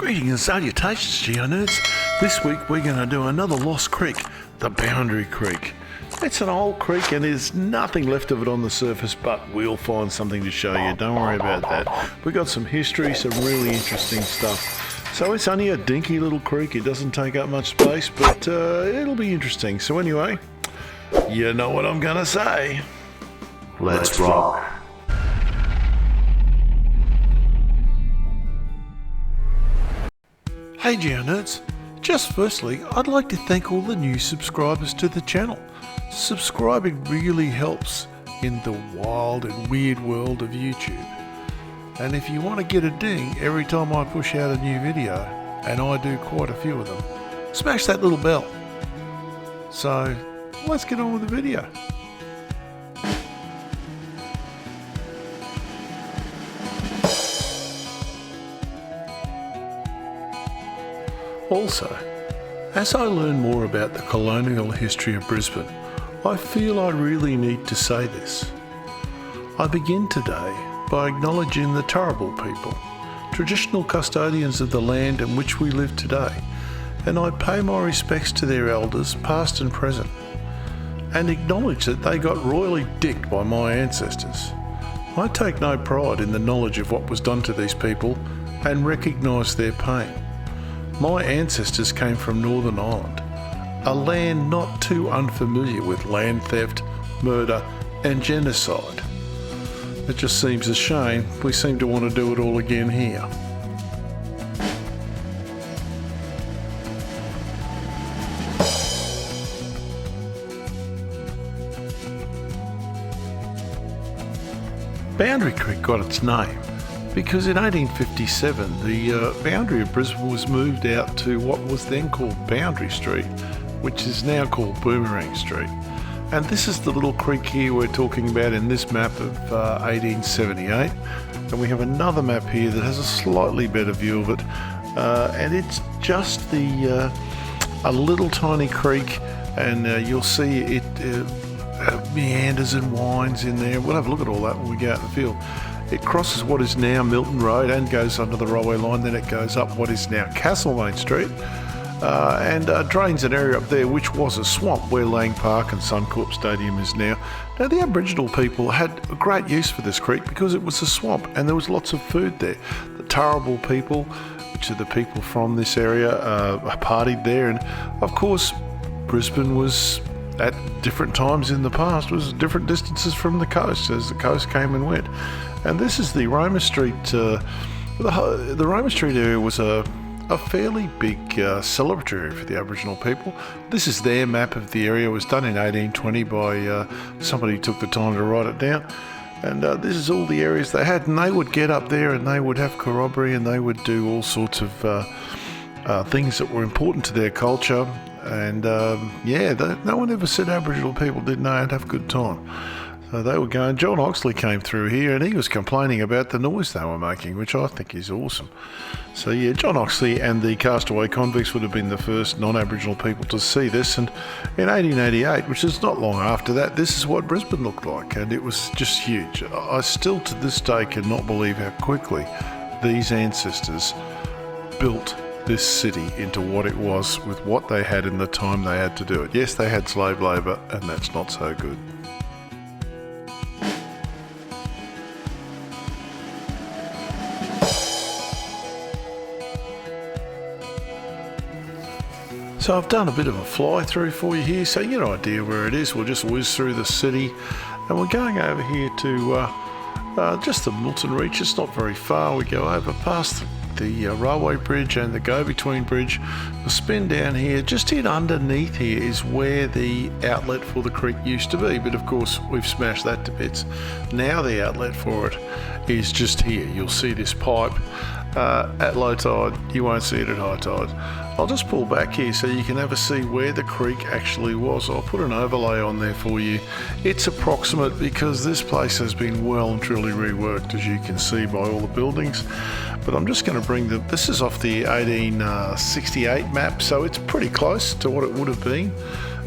Greetings and salutations, Geo-Nerds. This week we're going to do another lost creek, the Boundary Creek. It's an old creek and there's nothing left of it on the surface, but we'll find something to show you. Don't worry about that. We've got some history, some really interesting stuff. So it's only a dinky little creek. It doesn't take up much space, but it'll be interesting. So anyway, you know what I'm going to say. Let's rock. Hey Geo-Nerds, just firstly I'd like to thank all the new subscribers to the channel. Subscribing really helps in the wild and weird world of YouTube. And if you want to get a ding every time I push out a new video, and I do quite a few of them, smash that little bell. So let's get on with the video. Also, as I learn more about the colonial history of Brisbane, I feel I really need to say this. I begin today by acknowledging the Turrbal people, traditional custodians of the land in which we live today, and I pay my respects to their elders, past and present, and acknowledge that they got royally dicked by my ancestors. I take no pride in the knowledge of what was done to these people and recognise their pain. My ancestors came from Northern Ireland, a land not too unfamiliar with land theft, murder and genocide. It just seems a shame we seem to want to do it all again here. Boundary Creek got its name because in 1857 the boundary of Brisbane was moved out to what was then called Boundary Street, which is now called Boomerang Street. And this is the little creek here we're talking about in this map of 1878. And we have another map here that has a slightly better view of it. And it's just a little tiny creek, and you'll see it meanders and winds in there. We'll have a look at all that when we go out in the field. It crosses what is now Milton Road and goes under the railway line, then it goes up what is now Castlemaine Street and drains an area up there which was a swamp where Lang Park and Suncorp Stadium is now. Now the Aboriginal people had a great use for this creek because it was a swamp and there was lots of food there. The Turrbal people, which are the people from this area, partied there, and of course Brisbane was at different times in the past was different distances from the coast as the coast came and went. And this is the Roma Street. The Roma Street area was a fairly big celebratory area for the Aboriginal people. This is their map of the area. It was done in 1820 by somebody who took the time to write it down. And this is all the areas they had. And they would get up there and they would have corroboree and they would do all sorts of things that were important to their culture. And no one ever said Aboriginal people didn't know how to have a good time. They were going. John Oxley came through here and he was complaining about the noise they were making, which I think is awesome. So yeah, John Oxley and the castaway convicts would have been the first non-Aboriginal people to see this. And in 1888, which is not long after that, this is what Brisbane looked like, and it was just huge. I still to this day cannot believe how quickly these ancestors built this city into what it was with what they had in the time they had to do it. Yes, they had slave labour, and that's not so good. So I've done a bit of a fly through for you here, so you get an idea where it is. We'll just whiz through the city, and we're going over here to just the Milton Reach. It's not very far. We go over past the railway bridge and the go-between bridge. We'll spin down here. Just in underneath here is where the outlet for the creek used to be, but of course we've smashed that to bits. Now the outlet for it is just here. You'll see this pipe at low tide. You won't see it at high tide. I'll just pull back here so you can have a see where the creek actually was. I'll put an overlay on there for you. It's approximate because this place has been well and truly reworked, as you can see by all the buildings. But I'm just going to bring this is off the 1868 map, so it's pretty close to what it would have been.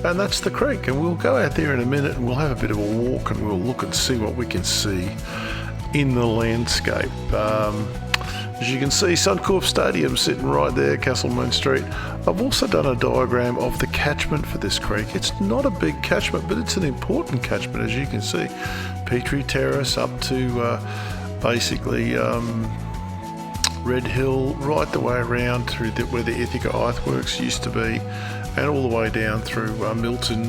And that's the creek, and we'll go out there in a minute and we'll have a bit of a walk and we'll look and see what we can see. in the landscape. As you can see, Suncorp Stadium sitting right there, Castlemaine Street. I've also done a diagram of the catchment for this creek. It's not a big catchment, but it's an important catchment, as you can see. Petrie Terrace up to basically Red Hill, right the way around through where the Ithaca Iceworks used to be, and all the way down through Milton.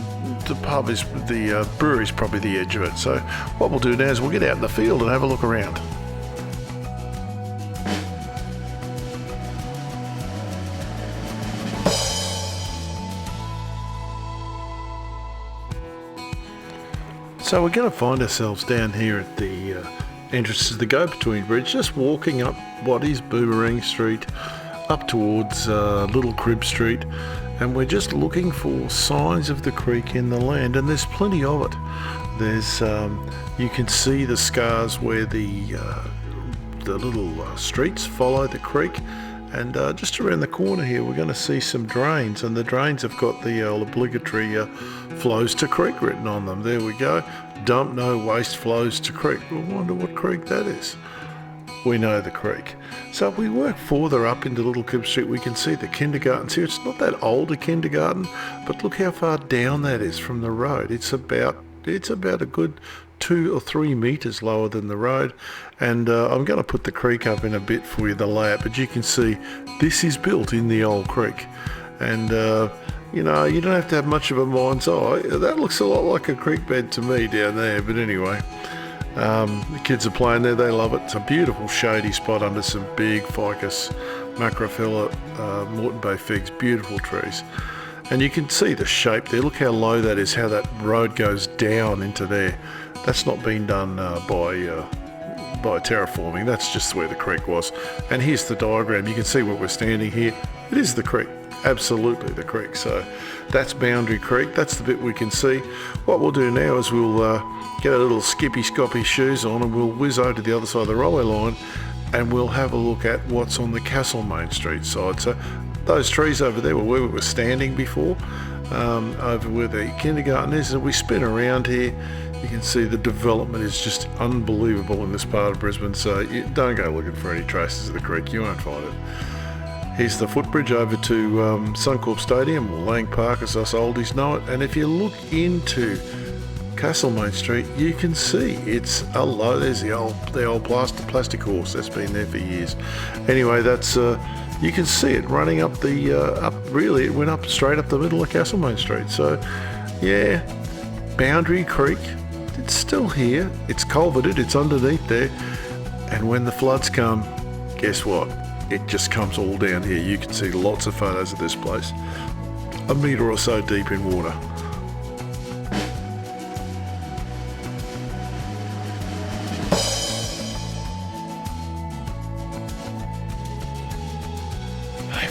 The pub is, the brewery's probably the edge of it. So what we'll do now is we'll get out in the field and have a look around. So we're going to find ourselves down here at the entrance to the go-between bridge, just walking up what is Boomerang Street, up towards Little Crib Street, and we're just looking for signs of the creek in the land, and there's plenty of it. There's, you can see the scars where the little streets follow the creek, and just around the corner here we're going to see some drains, and the drains have got the obligatory flows to creek written on them. There we go. Dump no waste flows to creek. I wonder what creek that is. We know the creek. So if we work further up into Little Crib Street, we can see the kindergartens here. It's not that old a kindergarten, but look how far down that is from the road. It's about a good 2 or 3 metres lower than the road, and I'm going to put the creek up in a bit for you, the layout, but you can see this is built in the old creek, and you know, you don't have to have much of a mind's eye. That looks a lot like a creek bed to me down there, but anyway, the kids are playing there, they love it. It's a beautiful shady spot under some big ficus, macrophylla, Moreton Bay figs, beautiful trees. And you can see the shape there. Look how low that is, how that road goes down into there. That's not been done by terraforming. That's just where the creek was. And here's the diagram. You can see where we're standing here. It is the creek. Absolutely the creek. So that's Boundary Creek. That's the bit we can see. What we'll do now is we'll get our little skippy-scoppy shoes on and we'll whiz over to the other side of the railway line and we'll have a look at what's on the Castlemaine Street side. So those trees over there were where we were standing before, over where the kindergarten is, and we spin around here. You can see the development is just unbelievable in this part of Brisbane, so you don't go looking for any traces of the creek, you won't find it. Here's the footbridge over to Suncorp Stadium, or Lang Park as us oldies know it, and if you look into Castlemaine Street, you can see it's a low. There's the old plastic horse that's been there for years. Anyway, that's you can see it running up the really it went up straight up the middle of Castlemaine Street. So yeah, Boundary Creek, it's still here. It's culverted. It's underneath there, and when the floods come, guess what? It just comes all down here. You can see lots of photos of this place, a metre or so deep in water.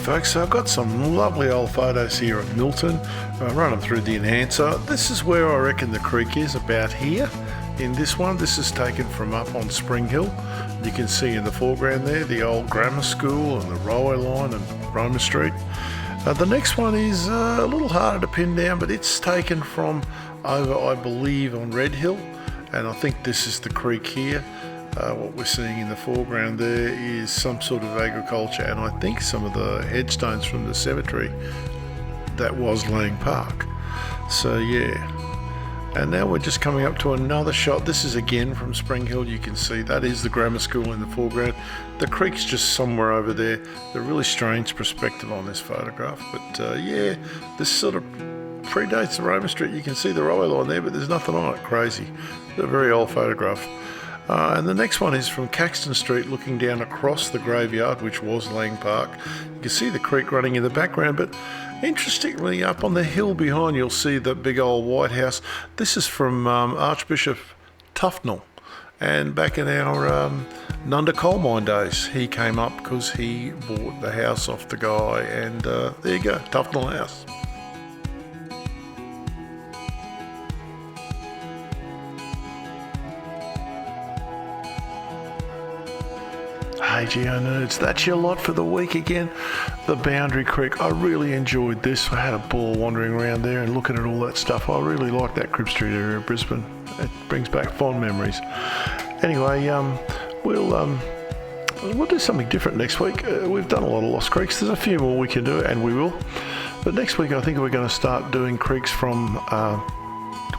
Folks, so I've got some lovely old photos here of Milton. I'll run them through the enhancer. This is where I reckon the creek is, about here. In this one, this is taken from up on Spring Hill. You can see in the foreground there the old grammar school and the railway line and Roma Street. The next one is a little harder to pin down, but it's taken from over, I believe, on Red Hill. And I think this is the creek here. What we're seeing in the foreground there is some sort of agriculture, and I think some of the headstones from the cemetery that was Lang Park. So yeah, and now we're just coming up to another shot. This is again from Spring Hill. You can see that is the grammar school in the foreground. The creek's just somewhere over there. The really strange perspective on this photograph, but yeah, this sort of predates the Roma Street. You can see the railway line there, but there's nothing on it. Crazy. It's a very old photograph. And the next one is from Caxton Street, looking down across the graveyard, which was Lang Park. You can see the creek running in the background, but interestingly, up on the hill behind, you'll see the big old White House. This is from Archbishop Tufnell, and back in our Nunda coal mine days, he came up because he bought the house off the guy, and there you go, Tufnell House. Hey Geo Nerds, that's your lot for the week again. The Boundary Creek, I really enjoyed this. I had a ball wandering around there and looking at all that stuff. I really like that Crib Street area of Brisbane. It brings back fond memories. Anyway, we'll do something different next week. We've done a lot of Lost Creeks. There's a few more we can do, and we will. But next week, I think we're going to start doing creeks from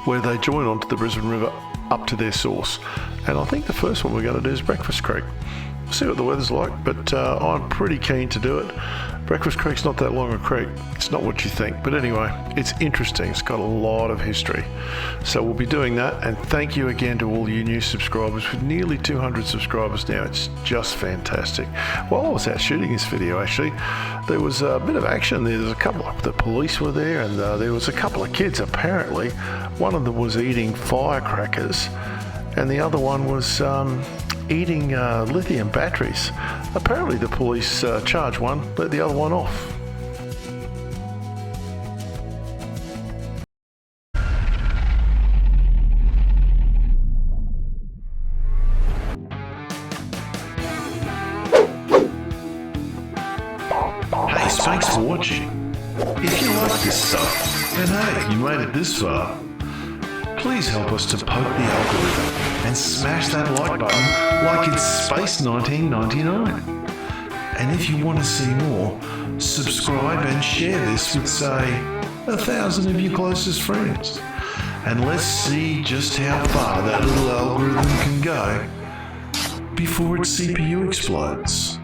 where they join onto the Brisbane River up to their source. And I think the first one we're going to do is Breakfast Creek. We'll see what the weather's like, but I'm pretty keen to do it. Breakfast Creek's not that long a creek. It's not what you think. But anyway, it's interesting. It's got a lot of history. So we'll be doing that. And thank you again to all you new subscribers. With nearly 200 subscribers now, it's just fantastic. While I was out shooting this video, actually, there was a bit of action there. There's a couple of the police were there, and there was a couple of kids, apparently. One of them was eating firecrackers, and the other one was eating lithium batteries. Apparently the police charged one, let the other one off. Hey, thanks for watching. If you like this stuff, and hey, you made it this far, please help us to poke the algorithm and smash that like button like it's Space 1999. And if you want to see more, subscribe and share this with, say, 1,000 of your closest friends. And let's see just how far that little algorithm can go before its CPU explodes.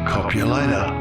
Cop you later.